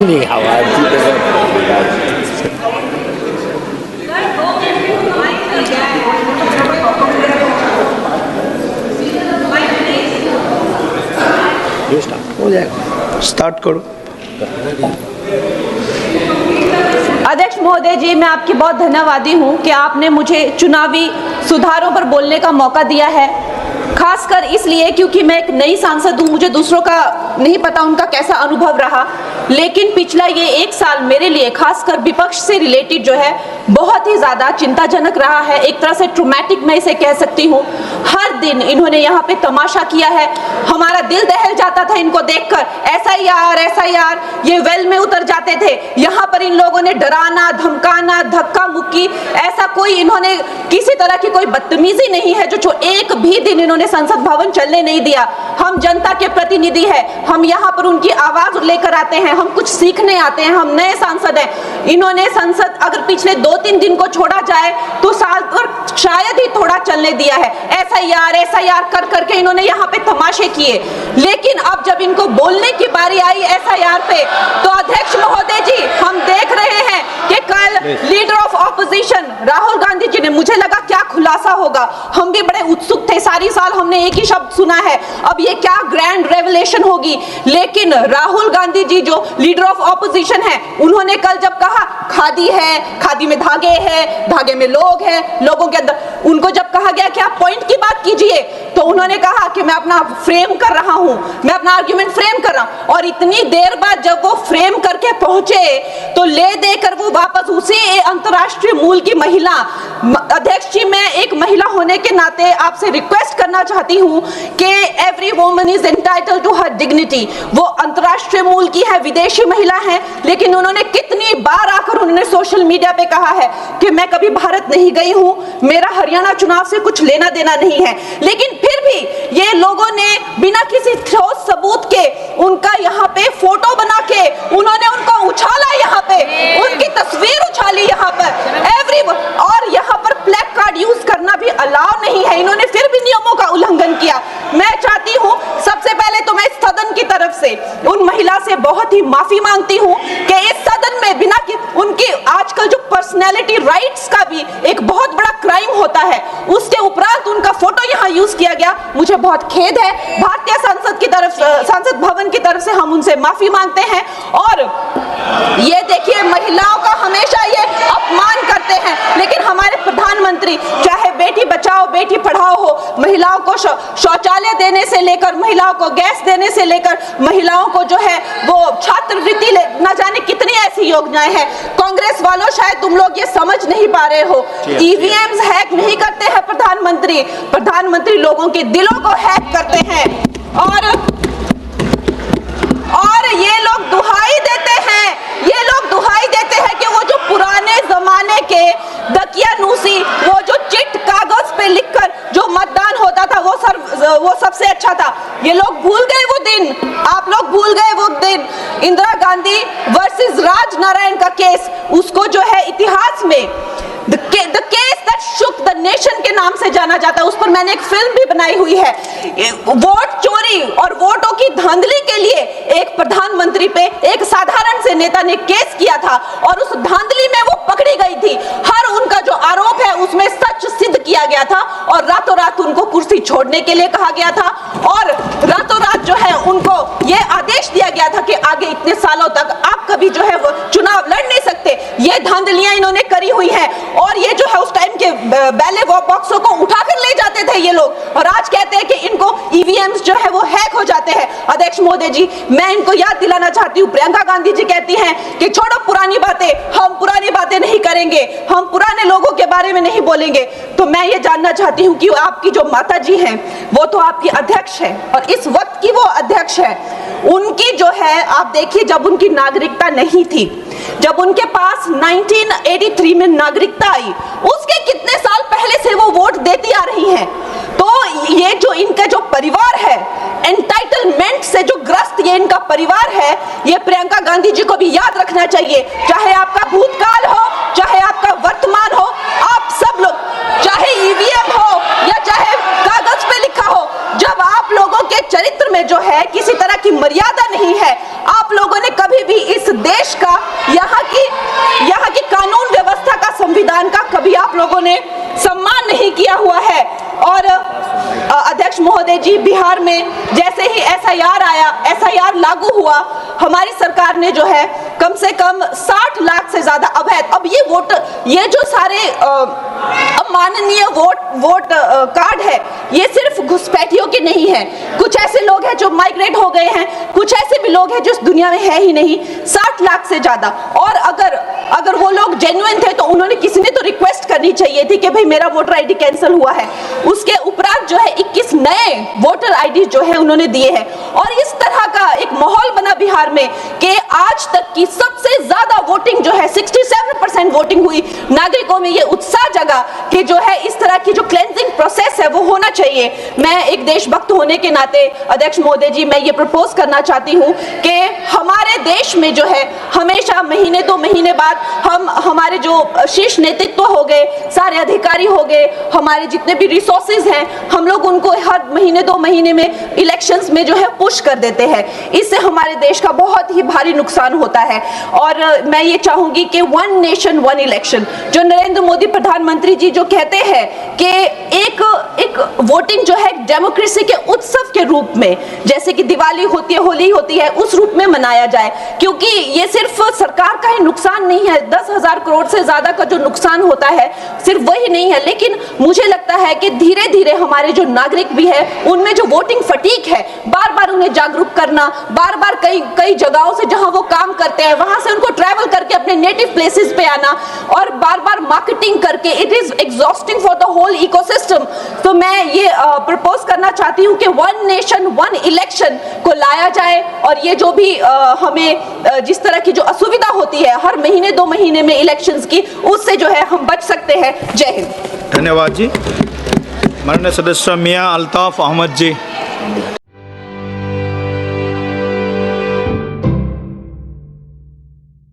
你好啊，记得हो जाएगा। स्टार्ट करो। अध्यक्ष महोदय जी, मैं आपकी बहुत धन्यवादी हूं कि आपने मुझे चुनावी सुधारों पर बोलने का मौका दिया है, खासकर इसलिए क्योंकि मैं एक नई सांसद हूं, मुझे दूसरों का नहीं पता उनका कैसा अनुभव रहा, लेकिन पिछला ये एक साल मेरे लिए खासकर विपक्ष से रिलेटेड जो है बहुत ही ज़्यादा चिंताजनक रहा है। एक तरह से ट्रॉमेटिक मैं इसे कह सकती हूँ। हर दिन इन्होंने यहाँ पे तमाशा किया है, हमारा दिल दहल जाता था इनको देखकर। एसआईआर ये वेल में उतर जाते थे। यहाँ पर इन लोगों ने डराना, धमकाना, धक्का मुक्की, ऐसा कोई इन्होंने किसी तरह की कोई बदतमीजी नहीं है जो एक भी दिन इन्होंने संसद भवन चलने नहीं दिया। हम जनता के प्रतिनिधि हैं, हम यहाँ पर उनकी आवाज लेकर आते हैं, हम कुछ सीखने आते हैं, हम नए सांसद हैं। इन्होंने संसद अगर पिछले 2-3 दिन को छोड़ा जाए तो साल पर शायद ही थोड़ा चलने दिया है। एसआईआर कर करके इन्होंने यहाँ पे तमाशे किए, लेकिन अब जब इनको बोलने की बारी आई एसआईआर पे, तो अध्यक्ष महोदय जी हम देख रहे हैं कि कल leader of opposition Rahul Gandhi ji ने, मुझे लगा क्या खुलासा होगा, हम भी बड़े उत्सुक थे। सारी साल हमने एक ही शब्द सुना है, अब ये क्या ग्रैंड रेवलेशन होगी। लेकिन राहुल गांधी जी जो लीडर ऑफ ऑपोजिशन है, उन्होंने कल जब कहा खादी है, खादी में धागे हैं, धागे में लोग हैं, लोगों के अंदर, उनको जब कहा गया कि आप पॉइंट की बात कीजिए, तो उन्होंने कहा कि मैं अपना फ्रेम कर रहा हूं, मैं अपना आर्ग्यूमेंट फ्रेम कर रहा हूं। और इतनी देर बाद जब वो फ्रेम करके पहुंचे तो ले देकर वो वापस उसी अंतर्राष्ट्रीय मूल की महिला, अध्यक्ष जी मैं एक महिला होने के नाते आपसे रिक्वेस्ट करना चाहती हूं कि every woman is entitled to her dignity. वो अंतर्राष्ट्रीय मूल की है, विदेशी महिला है, लेकिन उन्होंने कितनी बार आकर उन्होंने सोशल मीडिया पे कहा है कि मैं कभी भारत नहीं गई हूं, मेरा हरियाणा चुनाव से कुछ लेना देना नहीं है। लेकिन फिर भी ये लोगों ने बिना किसी ठोस सबूत के उनका यहाँ पे फोटो बना के उन्होंने उनको उछाला, यहाँ पे उनकी तस्वीर उछाली यहाँ पर और यहाँ पर ब्लैक कार्ड यूज करना भी अलाउ नहीं है। इन्होंने फिर भी नियमों का उल्लंघन किया। मैं चाहती हूँ सबसे पहले तो मैं इस सदन की तरफ से उन महिला से बहुत ही माफी मांगती हूँ कि इस सदन में बिना कि उनकी आजकल जो पर्सनैलिटी राइट्स का भी एक बहुत बड़ा क्राइम होता है, उसके उपरांत उनका फोटो यहाँ यूज किया गया, मुझे बहुत खेद है। भारतीय संसद की तरफ, संसद भवन की तरफ से हम उनसे माफी मांगते हैं। और ये देखिए महिलाओं का हमेशा ये अपमान करते हैं, लेकिन हमारे प्रधानमंत्री चाहे बेटी बचाओ बेटी पढ़ाओ हो, महिलाओं को शौचालय देने से लेकर, महिलाओं को गैस देने से लेकर, महिलाओं को जो है वो छात्रवृत्ति, न जाने कितनी ऐसी योजनाएं हैं। कांग्रेस वालों शायद तुम लोग ये समझ नहीं पा रहे हो, ईवीएम्स हैक नहीं करते हैं प्रधानमंत्री लोगों के दिलों को हैक करते हैं। और ये लोग दुहाई देते हैं कि वो जो पुराने जमाने के दकियानूसी, वो जो चिट कागज पे लिखकर जो मतदान होता था वो सबसे अच्छा था। ये लोग भूल गए वो दिन, आप लोग भूल गए वो दिन। इंदिरा गांधी वर्सेस राज नारायण का केस, उसको जो है इतिहास में the case that shook the nation के नाम से जाना जाता है। उस पर मैंने एक फिल्म भी बनाई हुई है। वोट चोरी और वोटों की धांधली के लिए एक प्रधानमंत्री पे एक साधारण से नेता ने केस किया था और उस धांधली में वो पकड़ी गई थी। हर उनका जो आरोप है उसमें सच सिद्ध किया गया था और रातों रात उनको कुर्सी छोड़ने के लिए कहा गया था और रातों रात जो है उनको ये आदेश दिया गया था कि आगे इतने सालों तक आप कभी जो है वो चुनाव लड़ नहीं सकते। ये धांधलियां इन्होंने करी हुई है और ये जो है उस टाइम के बैलेट बॉक्सों को उठाकर ले जाते थे ये लोग, और आज कहते हैं कि इनको ईवीएम्स जो है वो हैक हो जाते हैं। अध्यक्ष महोदय जी मैं इनको याद दिलाना चाहती हूँ, प्रियंका गांधी जी कहती हैं कि छोड़ो पुरानी बातें, हम पुरानी बातें नहीं करेंगे, हम पुराने लोगों के बारे में नहीं बोलेंगे। तो मैं ये जानना चाहती हूँ कि आपकी जो माता जी हैं वो तो आपकी अध्यक्ष है और इस वक्त की वो अध्यक्ष है, उनकी जो है आप देखिए जब उनकी नागरिकता नहीं थी, जब उनके पास 1983 में नागरिकता आई, उसके कितने साल पहले से वो वोट देती आ रही हैं। तो ये जो इनका जो परिवार है, एंटाइटलमेंट से जो ग्रस्त ये इनका परिवार है, ये प्रियंका गांधी जी को भी याद रखना चाहिए। चाहे आपका भूतकाल हो, चाहे आपका वर्तमान हो, आप सब लोग, चाहे ईवीएम हो या चाहे कागज पे लिखा हो, जब आप लोगों के चरित्र में जो है किसी तरह की मर्यादा नहीं है, आप लोगों ने कभी भी इस देश का, यहाँ की कानून व्यवस्था का, संविधान का कभी आप लोगों ने सम्मान नहीं किया हुआ है। और अध्यक्ष महोदय जी, बिहार में जैसे ही एसआईआर लागू हुआ, हमारी सरकार ने जो है कम से कम 60 लाख से ज्यादा अवैध, अब ये जो सारे अमाननीय वोट कार्ड है, ये सिर्फ घुसपैठियों के नहीं है। कुछ ऐसे लोग हैं जो माइग्रेट हो गए हैं, कुछ ऐसे भी लोग हैं जो इस दुनिया में है ही नहीं। 60 लाख से ज्यादा। और अगर वो लोग जेन्युइन थे तो उन्होंने, किसी ने तो रिक्वेस्ट करनी चाहिए थी कि भाई मेरा वोटर आईडी कैंसिल हुआ है। उसके उपरांत जो है 21 नए वोटर आईडी जो है उन्होंने दिए हैं। और इस तरह का एक माहौल बना बिहार में कि आज तक की सबसे ज्यादा वोटिंग जो है 67% वोटिंग हुई। नागरिकों में ये उत्साह जगा कि जो है इस तरह की जो क्लेंजिंग प्रोसेस है वो होना चाहिए। मैं एक देशभक्त होने के नाते अध्यक्ष महोदय जी, मैं ये प्रपोज करना चाहती हूँ कि हमारे देश में जो है हमेशा महीने 2 महीने बाद हमारे जो शीर्ष नेतृत्व हो गए, सारे अधिकारी हो गए, हमारे जितने भी रिसोर्सेज हैं, हम लोग उनको हर महीने 2 महीने में इलेक्शंस में जो है पुश कर देते हैं। इससे हमारे देश का बहुत ही भारी नुकसान होता है। और मैं ये चाहूंगी कि 1 नेशन 1 इलेक्शन, जो नरेंद्र मोदी प्रधानमंत्री जी जो कहते हैं कि एक वोटिंग जो है डेमोक्रेसी के उत्सव के रूप में, जैसे कि दिवाली होती है, होली होती है, उस रूप में मनाया जाए। क्योंकि ये सिर्फ सरकार का ही नुकसान नहीं है, 10,000 करोड़ से ज्यादा का जो नुकसान होता है सिर्फ वही नहीं है, लेकिन मुझे लगता है कि धीरे धीरे हमारे जो नागरिक भी है उनमें जो वोटिंग फटीक है, बार बार उन्हें जागरूक करना, बार बार कई जगहों से जहां वो काम करते हैं वहां से उनको ट्रैवल करके अपने नेटिव प्लेसेस पे आना और बार बार मार्केटिंग करके, it is exhausting for the whole ecosystem. तो मैं ये प्रपोज करना चाहती हूँ कि 1 नेशन 1 इलेक्शन को लाया जाए। और ये जो भी हमें जिस तरह की जो असुविधा होती है हर महीने 2 महीने में इलेक्शंस की, उससे जो है हम बच सकते हैं। जय हिंद। धन्यवाद जी। माननीय सदस्य मियां अल्ताफ अहमद जी।